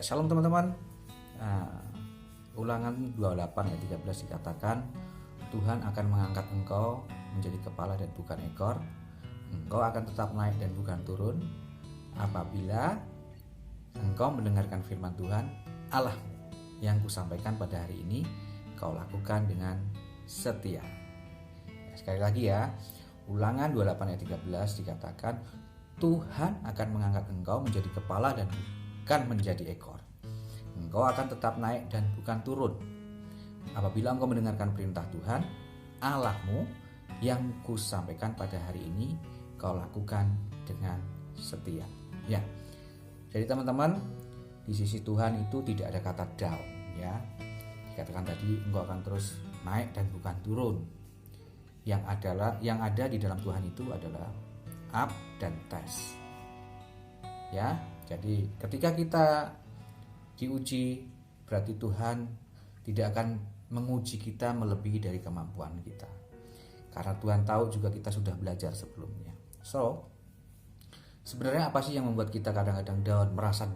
Ya, shalom teman-teman. Ulangan 28 ayat 13 dikatakan, Tuhan akan mengangkat engkau menjadi kepala dan bukan ekor. Engkau akan tetap naik dan bukan turun apabila engkau mendengarkan firman Tuhan Allah yang kusampaikan pada hari ini kau lakukan dengan setia. Sekali lagi ya, Ulangan 28 ayat 13 dikatakan, Tuhan akan mengangkat engkau menjadi kepala dan bukan menjadi ekor. Engkau akan tetap naik dan bukan turun apabila engkau mendengarkan perintah Tuhan Allahmu yang kusampaikan pada hari ini kau lakukan dengan setia. Ya. Jadi teman-teman, di sisi Tuhan itu tidak ada kata down ya. Dikatakan tadi engkau akan terus naik dan bukan turun. Yang ada di dalam Tuhan itu adalah up dan test. Ya, jadi ketika kita diuji, berarti Tuhan tidak akan menguji kita melebihi dari kemampuan kita. Karena Tuhan tahu juga kita sudah belajar sebelumnya. So, sebenarnya apa sih yang membuat kita kadang-kadang down, merasa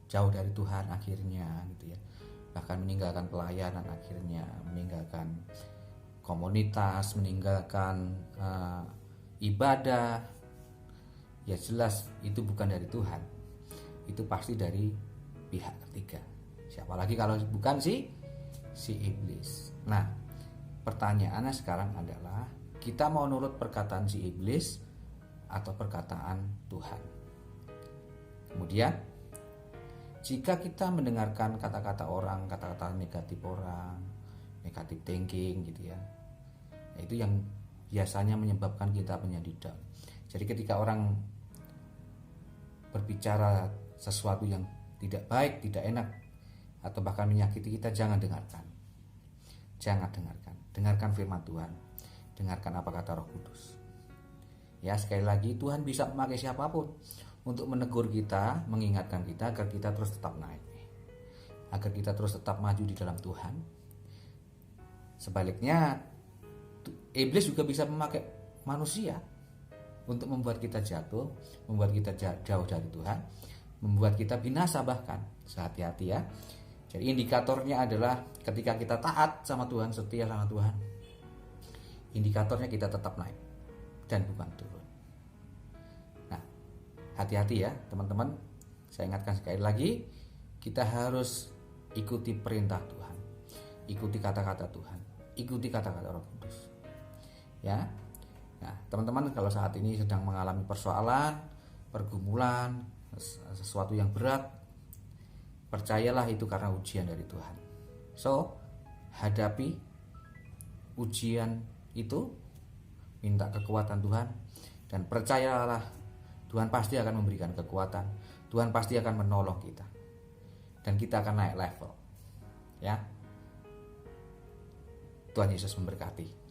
jauh dari Tuhan akhirnya gitu ya. Bahkan meninggalkan pelayanan akhirnya, meninggalkan komunitas, meninggalkan ibadah. Ya jelas itu bukan dari Tuhan, itu pasti dari pihak ketiga. Siapa lagi kalau bukan si iblis. Nah, pertanyaannya sekarang adalah, kita mau nurut perkataan si iblis atau perkataan Tuhan? Kemudian, jika kita mendengarkan kata-kata orang, kata-kata negatif orang, negatif thinking gitu ya, itu yang biasanya menyebabkan kita menjadi down. Jadi ketika orang berbicara sesuatu yang tidak baik, tidak enak, atau bahkan menyakiti kita, jangan dengarkan. Jangan dengarkan. Dengarkan firman Tuhan. Dengarkan apa kata Roh Kudus. Ya, sekali lagi, Tuhan bisa memakai siapapun untuk menegur kita, mengingatkan kita agar kita terus tetap naik, agar kita terus tetap maju di dalam Tuhan. Sebaliknya, iblis juga bisa memakai manusia untuk membuat kita jatuh, membuat kita jauh dari Tuhan, membuat kita binasa bahkan. Hati-hati ya. Jadi indikatornya adalah ketika kita taat sama Tuhan, setia sama Tuhan, indikatornya kita tetap naik dan bukan turun. Nah, hati-hati ya teman-teman. Saya ingatkan sekali lagi, kita harus ikuti perintah Tuhan, ikuti kata-kata Tuhan, ikuti kata-kata Roh Kudus. Ya. Nah, teman-teman kalau saat ini sedang mengalami persoalan, pergumulan, sesuatu yang berat, percayalah itu karena ujian dari Tuhan. So, hadapi ujian itu, minta kekuatan Tuhan, dan percayalah Tuhan pasti akan memberikan kekuatan. Tuhan pasti akan menolong kita, dan kita akan naik level. Ya, Tuhan Yesus memberkati.